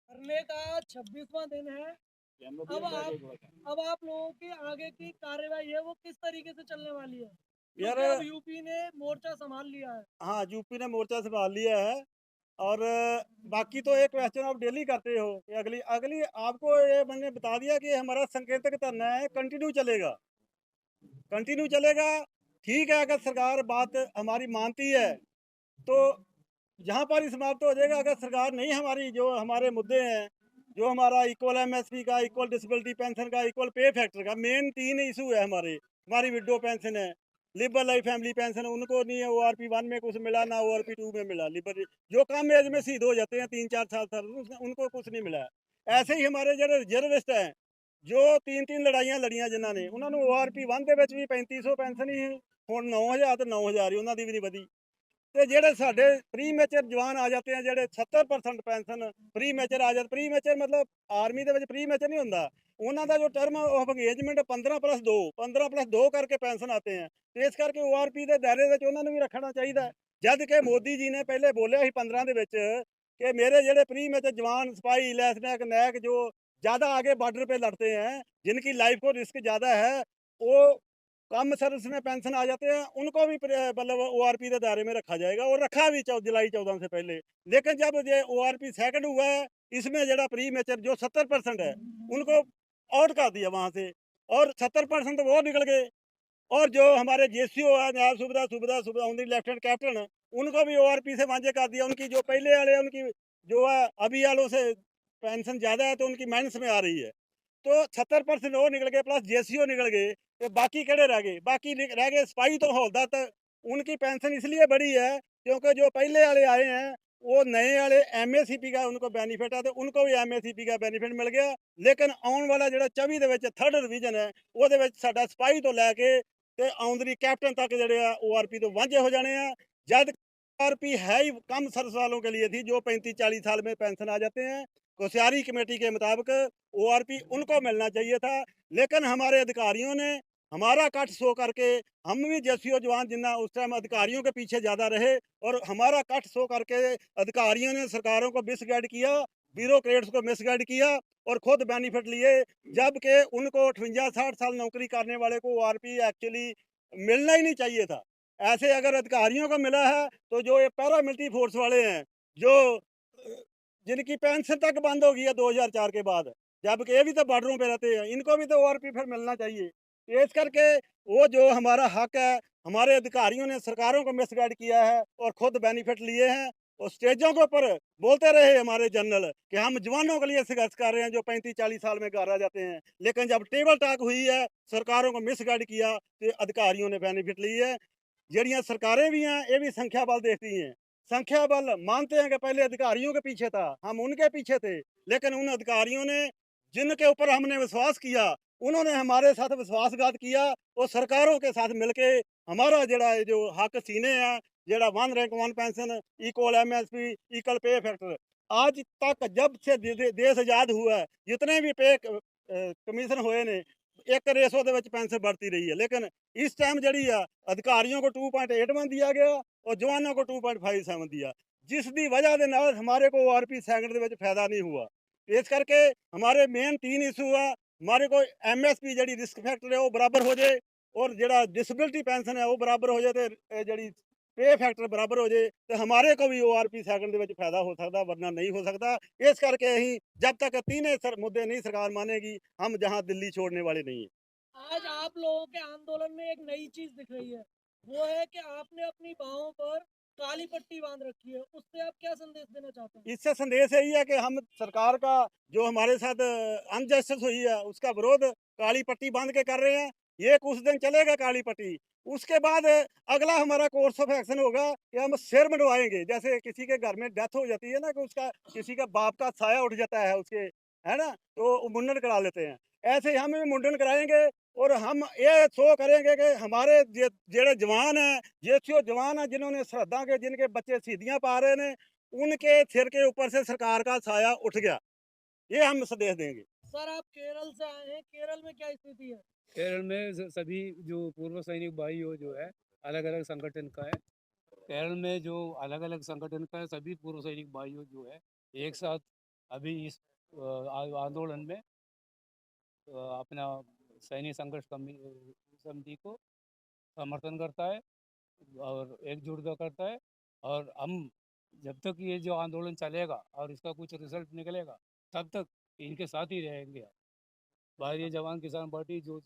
धरने का 26वां दिन है। अब आप लोगों की आगे की कार्यवाही है वो किस तरीके से चलने वाली है? यार क्योंकि अब यूपी ने मोर्चा संभाल लिया है। हाँ, यूपी ने मोर्चा संभाल लिया है। और बाकी तो एक क्वेश्चन आप डेली करते हो कि अगली अगली आपको ये मैंने बता दिया कि हमारा संकेतक धरना है, कंटिन्यू चलेगा, कंटिन्यू चलेगा। ठीक है, अगर सरकार बात हमारी मानती है तो यहाँ पर ही समाप्त हो जाएगा। अगर सरकार नहीं, हमारी जो हमारे मुद्दे हैं, जो हमारा इक्वल एमएसपी का, इक्वल डिसेबिलिटी पेंशन का, इक्वल पे फैक्टर का, मेन 3 इशू है हमारे। हमारी विडो पेंशन है, लिबर लाइफ फैमिली पेंशन, उनको नहीं है ORP 1 में कुछ मिला, ना ORP 2 में मिला। लिबर जो कम एज में शहीद हो जाते हैं 3-4 साल उनको कुछ नहीं मिला। ऐसे ही हमारे जो रिजर्विस्ट हैं, जो 3-3 लड़ाइयाँ लड़ियाँ जिन्होंने, उन्होंने ORP 1 के भी 3500 पेंशन ही ਹੁਣ 9000 ਤੇ 9000 ਹੀ ਉਹਨਾਂ ਦੀ ਵੀ ਨਹੀਂ ਵਧੀ। ਤੇ ਜਿਹੜੇ ਸਾਡੇ ਪ੍ਰੀ ਮੈਚਰ ਜਵਾਨ ਆ ਜਾਂਦੇ ਆ, ਜਿਹੜੇ 70% ਪੈਨਸ਼ਨ ਪ੍ਰੀ ਮੈਚਰ ਆ ਜਾਂਦੇ। ਪ੍ਰੀ ਮੈਚਰ ਮਤਲਬ ਆਰਮੀ ਦੇ ਵਿੱਚ ਪ੍ਰੀ ਮੈਚਰ ਨਹੀਂ ਹੁੰਦਾ, ਉਹਨਾਂ ਦਾ ਜੋ ਟਰਮ ਆਫ ਅੰਗੇਜਮੈਂਟ 15+2 ਕਰਕੇ ਪੈਨਸ਼ਨ ਆते हैं। ਤੇ ਇਸ ਕਰਕੇ ORP ਦੇ ਦਾਇਰੇ ਵਿੱਚ ਉਹਨਾਂ ਨੂੰ ਵੀ ਰੱਖਣਾ ਚਾਹੀਦਾ। ਜਦ ਕਿ ਮੋਦੀ ਜੀ ਨੇ ਪਹਿਲੇ ਬੋਲਿਆ ਸੀ 15 ਦੇ ਵਿੱਚ कि मेरे ਜਿਹੜੇ प्री मैचर जवान सिपाही लेफ्टिनेंट नैक जो ज़्यादा आगे बॉर्डर पे लड़ते हैं, जिनकी लाइफ को रिस्क ज़्यादा है, वो कम सर्विस में पेंशन आ जाते हैं, उनको भी मतलब ORP के दायरे में रखा जाएगा। और रखा भी जुलाई 14 से पहले। लेकिन जब ये ORP सेकंड हुआ है, इसमें जरा प्री मैचर जो 70% है उनको आउट कर दिया वहाँ से, और 70% वो निकल गए। और जो हमारे JCO है, नायब सुबेदार उनकी लेफ्टिनेंट कैप्टन, उनको भी ORP से वांझे कर दिया। उनकी जो पहले वाले उनकी जो है अभी वालों से पेंशन ज़्यादा है, तो उनकी माइनस में आ रही है। तो 70% वो निकल गए, प्लस JCO निकल गए। तो बाकी कड़े रह गए, बाकी रह गए सिपाही तो हौलदार तक। उनकी पेंशन इसलिए बढ़ी है क्योंकि जो पहले वाले आए हैं वो नए वाले MACP का उनको बेनीफिट है, तो उनको भी MACP का बेनीफिट मिल गया। लेकिन आने वाला जो 24 के 3rd रिवीजन है, वो साडा सिपाही तो लैके ਤੇ ਆਉਂਦਰੀ कैप्टन तक ਜਿਹੜੇ ਆ ORP तो वांझे हो जाने हैं। जब ORP है ही कम सर्विस वालों के लिए थी, जो 35-40 साल में पेंशन आ जाते हैं। कोश्यारी कमेटी के मुताबिक ORP उनको मिलना चाहिए था, लेकिन हमारे अधिकारियों ने हमारा कट शो करके, हम भी JCO जवान जिन्ना उस टाइम अधिकारियों के पीछे ज़्यादा रहे, और हमारा कट शो करके अधिकारियों ने सरकारों को मिसगाइड किया, ब्यूरोक्रेट्स को मिसगाइड किया और खुद बेनिफिट लिए। जबकि उनको 58-60 साल नौकरी करने वाले को ORP एक्चुअली मिलना ही नहीं चाहिए था। ऐसे अगर अधिकारियों को मिला है, तो जो ये पैरामिलिट्री फोर्स वाले हैं, जो जिनकी पेंशन तक बंद हो गई है 2004 के बाद, जबकि ये भी तो बॉर्डरों पे रहते हैं, इनको भी तो ORP फिर मिलना चाहिए। इस करके वो जो हमारा हक है, हमारे अधिकारियों ने सरकारों को मिसगाइड किया है और खुद बेनिफिट लिए हैं। और स्टेजों के ऊपर बोलते रहे हमारे जनरल कि हम जवानों के लिए संघर्ष कर रहे हैं जो 35-40 साल में घर आ जाते हैं। लेकिन जब टेबल टॉक हुई है, सरकारों को मिसगाइड किया, तो अधिकारियों ने बेनिफिट ली है। जड़ियाँ सरकारें भी हैं, ये भी संख्या बल देखती हैं। संख्या बल मानते हैं कि पहले अधिकारियों के पीछे था, हम उनके पीछे थे, लेकिन उन अधिकारियों ने जिनके ऊपर हमने विश्वास किया, उन्होंने हमारे साथ विश्वासघात किया और सरकारों के साथ मिलके हमारा जड़ा जो हक सीने हैं, जड़ा 1 rank 1 pension, equal MSP, equal pay factor, आज तक जब से देश आजाद हुआ है, जितने भी पे कमीशन हुए ने, एक रेसो के पेंशन बढ़ती रही है। लेकिन इस टाइम जड़ी है अधिकारियों को 2.81 दिया गया और जवानों को 2.57 दिया, जिसकी वजह के नाल हमारे को ORP सेकंड के फायदा नहीं हुआ। इस करके हमारे मेन 3 इशू है। हमारे को MSP जड़ी रिस्क फैक्टर है वो बराबर हो जाए, और जड़ा डिसेबिलिटी पेंशन है वो बराबर हो जाए, तो जड़ी पे फैक्टर बराबर हो जाए, तो हमारे को भी ORP सेकंड के फायदा हो सकता, वरना नहीं हो सकता। इस करके ही जब तक तीनों मुद्दे नहीं सरकार मानेगी, हम जहां दिल्ली छोड़ने वाले नहीं है। आज आप लोगों के आंदोलन में एक नई चीज दिख रही है, वो है कि आपने अपनी बाहों पर काली पट्टी बांध रखी है। उससे आप क्या संदेश देना चाहते हैं? इससे संदेश यही है कि हम सरकार का जो हमारे साथ अनजस्टिस हुई है उसका विरोध काली पट्टी बांध के कर रहे हैं। ये कुछ दिन चलेगा काली पट्टी, उसके बाद अगला हमारा कोर्स ऑफ एक्शन होगा कि हम सिर मंडवाएंगे। जैसे किसी के घर में डेथ हो जाती है ना, कि उसका किसी का बाप का साया उठ जाता है उसके, है ना, तो मुंडन करा लेते हैं, ऐसे हम भी मुंडन कराएंगे। और हम ये शो करेंगे कि हमारे जेड़े जवान हैं, जेसीओ जवान हैं, जिन्होंने सरहदा के जिनके बच्चे शहीदियां पा रहे हैं, उनके सिर के ऊपर से सरकार का साया उठ गया, ये हम संदेश देंगे। सर आप केरल से आए हैं, केरल में क्या स्थिति है? केरल में सभी जो पूर्व सैनिक भाई हो जो है अलग अलग संगठन का है। केरल में जो अलग अलग संगठन का है सभी पूर्व सैनिक भाइयों जो है एक साथ अभी इस आंदोलन में अपना सैनिक संघर्ष समिति को समर्थन करता है और एकजुटता करता है। और हम जब तक ये जो आंदोलन चलेगा और इसका कुछ रिजल्ट निकलेगा तब तक इनके साथ ही रहेंगे। भारतीय जवान किसान पार्टी जो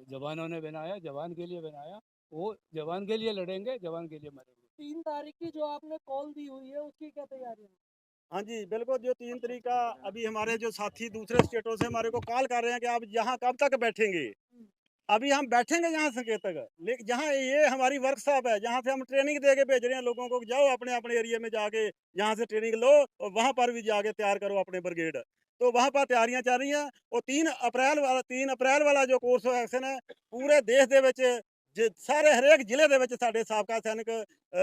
जवानों ने बनाया, जवान के लिए बनाया, वो जवान के लिए लड़ेंगे, जवान के लिए मरेंगे। 3 तारीख की जो आपने कॉल दी हुई है उसकी क्या तैयारी है? हाँ जी, बिल्कुल, जो 3 तारीख का अभी हमारे जो साथी दूसरे स्टेटों से हमारे को कॉल कर रहे हैं कि आप यहाँ कब तक बैठेंगे? अभी हम बैठेंगे यहाँ संकेतक, लेकिन जहाँ ये हमारी वर्कशॉप है, जहाँ से हम ट्रेनिंग दे के भेज रहे हैं लोगों को, जाओ अपने अपने एरिया में जाके यहाँ से ट्रेनिंग लो और वहाँ पर भी जाके तैयार करो अपने ब्रिगेड। तो वहाँ पर तैयारियां चल रही हैं। और 3 अप्रैल वाला जो कोर्स ऑफ एक्शन है, पूरे देश ਦੇ ਵਿੱਚ सारे हरेक ਜ਼ਿਲ੍ਹੇ ਦੇ ਵਿੱਚ ਸਾਡੇ ਸਾਬਕਾ ਸੈਨਿਕ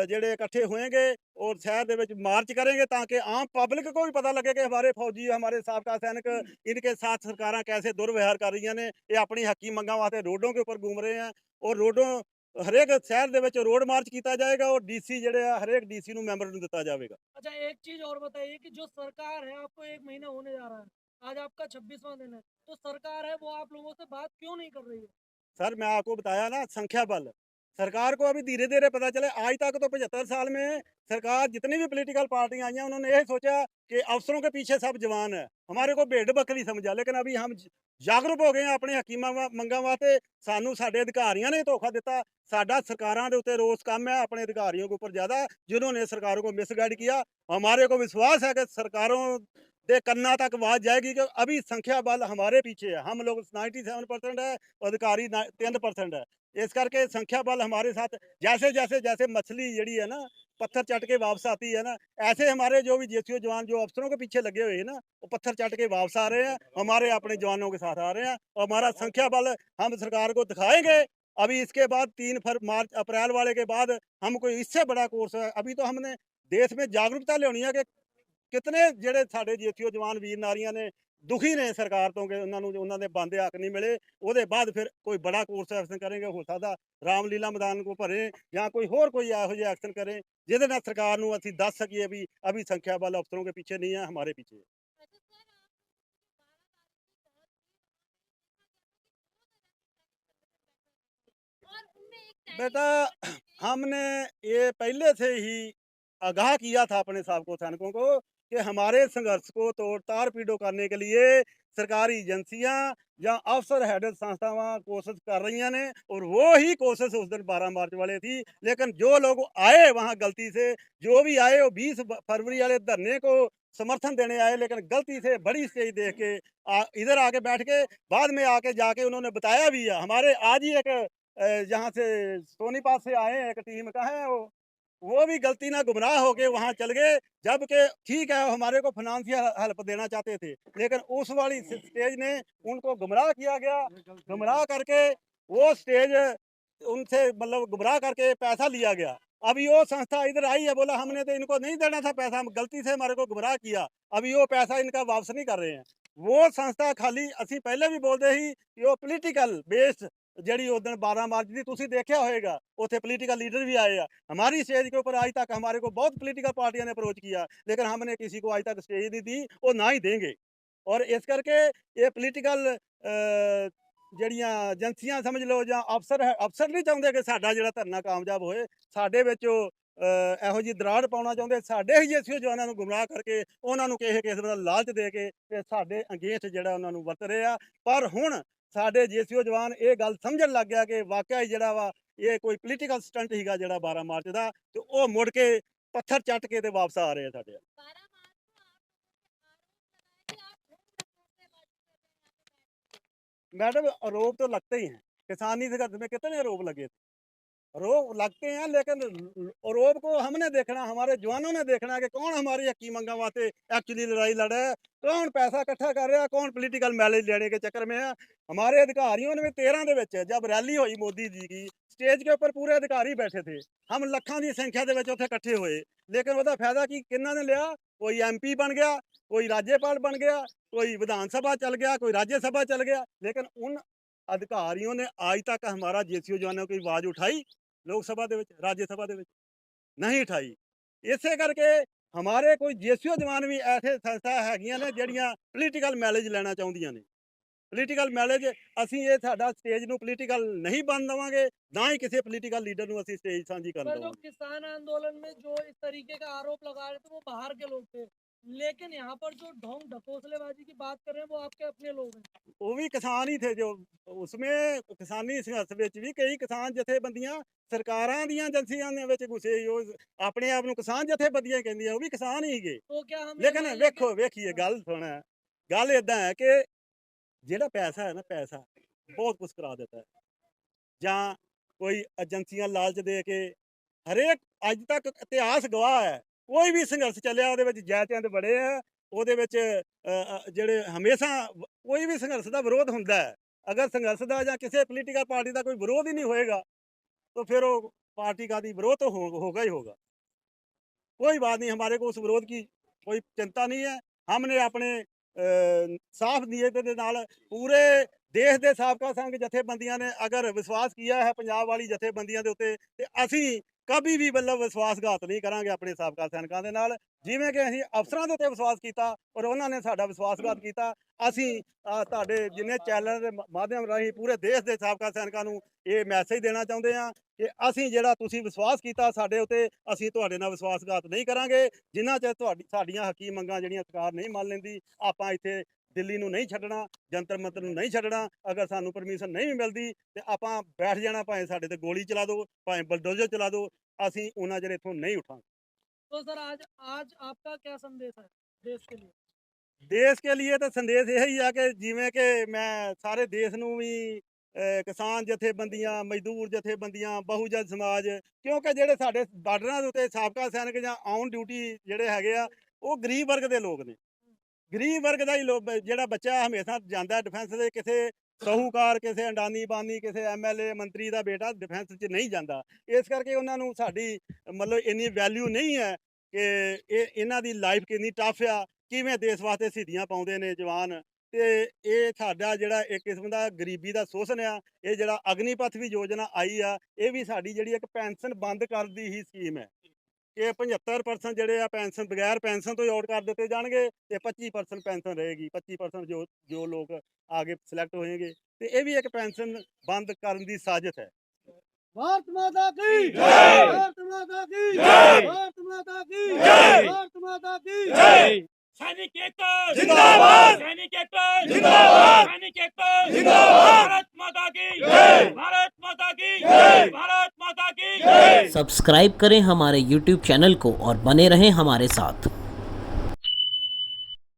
ਜਿਹੜੇ इकट्ठे होंगे और शहर ਦੇ ਵਿੱਚ मार्च करेंगे, ताकि आम पब्लिक को भी पता लगे कि हमारे फौजी, हमारे साबका सैनिक, इनके साथ सरकारें कैसे दुर्व्यवहार कर रही ने। ये अपनी हकी मंगा वास्ते रोडों के ऊपर घूम रहे हैं और रोडों हरेक शहर ਦੇ ਵਿੱਚ रोड मार्च किया जाएगा और डीसी ਜਿਹੜੇ ਆ हरेक डीसी ਨੂੰ ਮੈਂਬਰ ਨੂੰ ਦਿੱਤਾ ਜਾਵੇਗਾ। अच्छा एक चीज और बताइए कि जो सरकार है, आपको 1 महीना होने जा रहा है, आज आपका 26वां दिन है, तो सरकार है वो आप लोगों से बात क्यों नहीं कर रही है? सर मैं आपको बताया ना, संख्या बल। सरकार को अभी धीरे धीरे पता चले। आज तक तो 75 साल में सरकार जितनी भी पॉलिटिकल पार्टियां आई हैं, उन्होंने यही सोचा कि अफसरों के पीछे सब जवान है, हमारे को भेड़ बकरी समझा। लेकिन अभी हम जागरूक हो गए हैं अपने हकीमा मंगा वास्ते। सानू साडे अधिकारियों ने धोखा दिता। साडा सरकारां दे उत्ते रोस कम है अपने अधिकारियों के ऊपर ज्यादा, जिन्होंने सरकारों को मिसगाइड किया। हमारे को विश्वास है कि सरकारों दे कन्ना तक आवाज जाएगी कि अभी संख्या बल हमारे पीछे है। हम लोग 97% है, अधिकारी 3% है। इस करके संख्या बल हमारे साथ, जैसे जैसे जैसे मछली जड़ी है ना पत्थर चट के वापस आती है ना, ऐसे हमारे जो भी जेसीओ जवान जो अफसरों के पीछे लगे हुए हैं ना, वो पत्थर चट के वापस आ रहे हैं, हमारे अपने जवानों के साथ आ रहे हैं। और हमारा संख्या बल हम सरकार को दिखाएंगे। अभी इसके बाद 3 अप्रैल वाले के बाद हम कोई इससे बड़ा कोर्स है। अभी तो हमने देश में जागरूकता लियानी है कि कितने ਜਿਹੜੇ ਸਾਡੇ ਜੇਸੀਓ ਜਵਾਨ ਵੀਰ ਨਾਰੀਆਂ ਨੇ ਦੁਖੀ ਨੇ ਸਰਕਾਰ ਤੋਂ ਕਿ ਉਹਨਾਂ ਦੇ ਬੰਦੇ ਹੱਕ ਨਹੀਂ ਮਿਲੇ। ਉਹਦੇ ਬਾਅਦ ਫਿਰ ਕੋਈ ਬੜਾ ਕੋਰਸ ਐਕਸ਼ਨ ਕरेंगे, ਹੋ ਸਕਦਾ ਰਾਮਲੀਲਾ ਮੈਦਾਨ ਕੋ ਭਰੇ ਜਾਂ ਕੋਈ ਹੋਰ ਕੋਈ ਇਹੋ ਜਿਹਾ ਐਕਸ਼ਨ ਕਰੇ ਜਿਹਦੇ ਨਾਲ ਸਰਕਾਰ ਨੂੰ ਅਸੀਂ ਦੱਸ ਸਕੀਏ ਵੀ ਅਭੀ संख्या बल अफसरों के पीछे नहीं है, हमारे पीछे है। बेटा हमने ये पहले से ही आगाह किया था अपने साबको सैनिकों को कि हमारे संघर्ष को तोड़ तार पीड़ो करने के लिए सरकारी एजेंसियां या अफसर हेडेड संस्थावां कोशिश कर रही ने। और वो ही कोशिश उस दिन 12 मार्च वाले थी। लेकिन जो लोग आए वहां गलती से, जो भी आए वो 20 फरवरी वाले धरने को समर्थन देने आए, लेकिन गलती से बड़ी स्टेज देख के इधर आके बैठ के बाद में आके जाके उन्होंने बताया भी है। हमारे आज ही एक जहाँ से सोनीपत से आए एक टीम का है, वो भी गलती ना गुमराह होके वहाँ चल गए। जबकि ठीक है हमारे को फाइनेंशियल हेल्प देना चाहते थे, लेकिन उस वाली स्टेज ने उनको गुमराह किया गया। गुमराह करके वो स्टेज उनसे मतलब गुमराह करके पैसा लिया गया। अभी वो संस्था इधर आई है, बोला हमने तो इनको नहीं देना था पैसा, हम गलती से हमारे को गुमराह किया। अभी वो पैसा इनका वापस नहीं कर रहे हैं। वो संस्था खाली असी पहले भी बोलते ही वो पोलिटिकल बेस्ड ਜਿਹੜੀ उस दिन 12 मार्च की तुसी देखा होएगा, उत्थे पोलिटिकल लीडर भी आए हैं। हमारी स्टेज के ऊपर आज तक हमारे को बहुत पोलिटिकल पार्टियां ने अप्रोच किया, लेकिन हमने किसी को आज तक स्टेज नहीं दी और ना ही देंगे। और इस करके ये पोलिटिकल ਜਿਹੜੀਆਂ ਏਜੰਸੀਆਂ ਸਮਝ ਲਓ ਜਾਂ ਅਫਸਰ ਨਹੀਂ ਚਾਹੁੰਦੇ ਕਿ ਸਾਡਾ ਜਿਹੜਾ ਧਰਨਾ ਕਾਮਯਾਬ ਹੋਏ। ਸਾਡੇ ਵਿੱਚ ਇਹੋ ਜਿਹੀ ਦਰਾੜ ਪਾਉਣਾ ਚਾਹੁੰਦੇ, ਸਾਡੇ ਹੀ ਜੇਸੀਓ ਜਵਾਨਾਂ ਨੂੰ ਗੁੰਮਰਾਹ ਕਰਕੇ ਉਹਨਾਂ ਨੂੰ ਕਿਸੇ ਕਿਸਮ ਦਾ ਲਾਲਚ ਦੇ ਕੇ ਤੇ ਸਾਡੇ ਅਗੇਂਸਟ ਜਿਹੜਾ ਉਹਨਾਂ ਨੂੰ ਵਰਤ ਰਹੇ ਆ। ਪਰ ਹੁਣ ਸਾਡੇ ਜੇਸੀਓ ਜਵਾਨ ਇਹ ਗੱਲ ਸਮਝਣ ਲੱਗ ਗਿਆ ਕਿ ਵਾਕਿਆ ਹੀ ਜਿਹੜਾ ਵਾ ਇਹ ਕੋਈ ਪੋਲੀਟੀਕਲ ਸਟੰਟ ਹੀਗਾ ਜਿਹੜਾ 12 ਮਾਰਚ ਦਾ, ਤੇ ਉਹ ਮੁੜ ਕੇ ਪੱਥਰ ਚੱਟ ਕੇ ਤੇ ਵਾਪਸ ਆ ਰਹੇ ਆ ਸਾਡੇ। मैडम आरोप तो लगते ही हैं। किसानी संघर्ष में कितने आरोप लगे थे, रोब लगते हैं, लेकिन रोब को हमने देखना, हमारे जवानों ने देखना कि कौन हमारी हकी मंगा वास्ते एक्चुअली लड़ाई लड़ रहा है, कौन पैसा इकट्ठा कर रहा है, कौन पॉलिटिकल मैलेज लेने के चक्कर में है। हमारे अधिकारियों ने भी 13 ਦੇ ਵਿੱਚ जब रैली हुई मोदी जी की, स्टेज के ऊपर पूरे अधिकारी बैठे थे, हम ਲੱਖਾਂ ਦੀ संख्या ਦੇ ਵਿੱਚ ਉੱਥੇ ਇਕੱਠੇ ਹੋਏ, लेकिन ਉਹਦਾ फायदा की किन्ना ने लिया? कोई MP बन गया, कोई राज्यपाल बन गया, कोई विधान सभा चल गया, कोई राज्यसभा चल गया, लेकिन उन अधिकारियों ने आज तक हमारा JCO जवानों की आवाज़ उठाई लोक सभा ਦੇ ਵਿੱਚ, राज्य सभा ਦੇ ਵਿੱਚ नहीं उठाई। ਇਸੇ ਕਰਕੇ हमारे कोई JCO जवान भी ऐसे संस्था हैगियां ने ਜਿਹੜੀਆਂ ਪੋਲੀਟੀਕਲ ਮੈਲੇਜ ਲੈਣਾ ਚਾਹੁੰਦੀਆਂ ਨੇ। ਪੋਲੀਟੀਕਲ ਮੈਲੇਜ ਅਸੀਂ ਇਹ ਸਾਡਾ ਸਟੇਜ ਨੂੰ ਪੋਲੀਟੀਕਲ ਨਹੀਂ ਬਣ ਦੇਵਾਂਗੇ, ਨਾ ਹੀ ਕਿਸੇ ਪੋਲੀਟੀਕਲ ਲੀਡਰ ਨੂੰ ਅਸੀਂ स्टेज ਸਾਂਝੀ ਕਰਨ पर जो ਦੇਵਾਂਗੇ। किसान आंदोलन में जो इस तरीके का आरोप लगा रहे थे वो बाहर के लोग थे, लेकिन यहाँ पर जो ढोंग ढकोसलेबाजी की बात कर रहे हैं वो आपके अपने लोग हैं। वो भी किसान ही थे जो उसमें किसानी संघर्ष ਵਿੱਚ ਵੀ ਕਈ ਕਿਸਾਨ ਜਥੇਬੰਦੀਆਂ ਸਰਕਾਰਾਂ ਦੀਆਂ ਏਜੰਸੀਆਂ ਦੇ ਵਿੱਚ ਘੁਸੇ, ਉਹ ਆਪਣੇ ਆਪ ਨੂੰ ਕਿਸਾਨ ਜਥੇਬੰਦੀਆਂ ਕਹਿੰਦੀਆਂ, ਉਹ ਵੀ ਕਿਸਾਨ ਹੀ ਸੀਗੇ। तो क्या हम ये ਲੇਕਿਨ मान लें कि ਵੇਖੀਏ ਗੱਲ ਸੁਣ, ਗੱਲ ਇਦਾਂ ਹੈ ਕਿ ਜਿਹੜਾ ਪੈਸਾ ਹੈ ਨਾ, ਪੈਸਾ ਬਹੁਤ ਕੁਝ ਕਰਾ ਦਿੱਤਾ ਹੈ, ਜਾਂ ਕੋਈ ਏਜੰਸੀਆਂ ਲਾਲਚ ਦੇ ਕੇ ਹਰੇਕ ਅੱਜ ਤੱਕ ਇਤਿਹਾਸ ਗਵਾਹ ਹੈ, ਕੋਈ ਵੀ ਸੰਘਰਸ਼ ਚੱਲਿਆ ਉਹਦੇ ਵਿੱਚ ਜੈ ਚੰਦ ਬੜੇ ਆ, ਉਹਦੇ ਵਿੱਚ ਜਿਹੜੇ ਹਮੇਸ਼ਾ ਕੋਈ ਵੀ ਸੰਘਰਸ਼ ਦਾ ਵਿਰੋਧ ਹੁੰਦਾ ਹੈ। ਅਗਰ ਸੰਘਰਸ਼ ਦਾ ਜਾਂ ਕਿਸੇ ਪੋਲੀਟੀਕਲ ਪਾਰਟੀ ਦਾ ਕੋਈ ਵਿਰੋਧ ਹੀ ਨਹੀਂ ਹੋਏਗਾ तो फिर वो पार्टी का विरोध तो होगा ही होगा। कोई बात नहीं, हमारे को उस विरोध की कोई चिंता नहीं है। हमने अपने साफ नीयत के नाल पूरे देश के साबका संघ जथेबंदियां ने अगर विश्वास किया है पंजाब वाली जथेबंदियां दे उत्ते, ते असी कभी भी मतलब विश्वासघात नहीं करांगे अपने साबका सैनिकों के नाल, जिवें कि असीं अफसरां दे उत्ते विश्वास किया और उन्होंने ने साडा विश्वासघात किया। असीं तुहाडे जिन्ने चैनल के माध्यम राही पूरे देश के साबका सैनिकों नूं ये मैसेज देना चाहुंदे हां कि असीं जिहड़ा तुसीं विश्वास किया साडे उत्ते, असीं तुहाडे नाल विश्वासघात नहीं करांगे। जिन्ना चਿਰ साडीआं हकी मंगां जिहड़ियां सरकार नहीं मान लैंदी, आपां इत्थे दिल्ली नूं नहीं छड्डना, जंतर मंतर नूं नहीं छड्डना। अगर सानूं परमिशन नहीं भी मिलदी ते आपां बैठ जाना, भावें साडे ते गोली चला दो, भावें बुलडोजर चला दो, असीं उन्ना चਿਰ इत्थों नहीं उठांगे। तो सर आज आपका क्या संदेश है देश के लिए? देश के लिए तो संदेश यही है कि जिवें कि मैं सारे देश नूं भी किसान जथेबंदियां, मजदूर जथेबंदियां, बहुजन समाज, क्योंकि ਜਿਹੜੇ ਸਾਡੇ ਬਾਰਡਰਾਂ ਦੇ ਉੱਤੇ ਸਾਬਕਾ ਸੈਨਿਕ ਜਾਂ ਔਨ ਡਿਊਟੀ ਜਿਹੜੇ ਹੈਗੇ ਆ, ਉਹ ਗਰੀਬ ਵਰਗ ਦੇ ਲੋਕ ਨੇ। ਗਰੀਬ ਵਰਗ ਦਾ ਹੀ ਜਿਹੜਾ ਬੱਚਾ ਹਮੇਸ਼ਾ ਜਾਂਦਾ ਡਿਫੈਂਸ ਦੇ, ਕਿਸੇ ਸਾਹੂਕਾਰ, ਕਿਸੇ ਅੰਡਾਨੀ ਬਾਨੀ, ਕਿਸੇ MLA ਮੰਤਰੀ ਦਾ ਬੇਟਾ ਡਿਫੈਂਸ 'ਚ ਨਹੀਂ ਜਾਂਦਾ। ਇਸ ਕਰਕੇ ਉਹਨਾਂ ਨੂੰ ਸਾਡੀ ਮਤਲਬ ਇੰਨੀ ਵੈਲਿਊ ਨਹੀਂ ਹੈ ਕਿ ਇਹਨਾਂ ਦੀ ਲਾਈਫ ਕਿੰਨੀ ਟਫ ਆ, ਕਿਵੇਂ ਦੇਸ਼ ਵਾਸਤੇ ਸ਼ਹੀਦੀਆਂ ਪਾਉਂਦੇ ਨੇ ਜਵਾਨ। ਤੇ ਇਹ ਸਾਡਾ ਜਿਹੜਾ ਇੱਕ ਕਿਸਮ ਦਾ ਗਰੀਬੀ ਦਾ ਸ਼ੋਸ਼ਣ ਆ। ਇਹ ਜਿਹੜਾ ਅਗਨੀਪਥ ਵੀ ਯੋਜਨਾ ਆਈ ਆ, ਇਹ ਵੀ ਸਾਡੀ ਜਿਹੜੀ ਇੱਕ ਪੈਨਸ਼ਨ ਬੰਦ ਕਰਨ ਦੀ ਹੀ ਸਕੀਮ ਹੈ ਕਿ 75% ਜਿਹੜੇ ਆ ਪੈਨਸ਼ਨ ਬਗੈਰ ਪੈਨਸ਼ਨ ਤੋਂ ਆਊਟ ਕਰ ਦਿੱਤੇ ਜਾਣਗੇ ਤੇ 25% ਪੈਨਸ਼ਨ ਰਹੇਗੀ। 25% ਜੋ ਲੋਕ ਆਗੇ ਸਿਲੈਕਟ ਹੋਣਗੇ, ਤੇ ਇਹ ਵੀ ਇੱਕ ਪੈਨਸ਼ਨ ਬੰਦ ਕਰਨ ਦੀ ਸਾਜ਼ਿਸ਼ ਹੈ। भारत माता की जय, भारत माता की जय, भारत माता की जय, भारत माता की जय। सैनिक एकता जिंदाबाद, सैनिक एकता जिंदाबाद, सैनिक एकता जिंदाबाद, भारत माता की जय, भारत माता की जय, भारत माता की जय। सब्सक्राइब करें हमारे YouTube चैनल को और बने रहें हमारे साथ।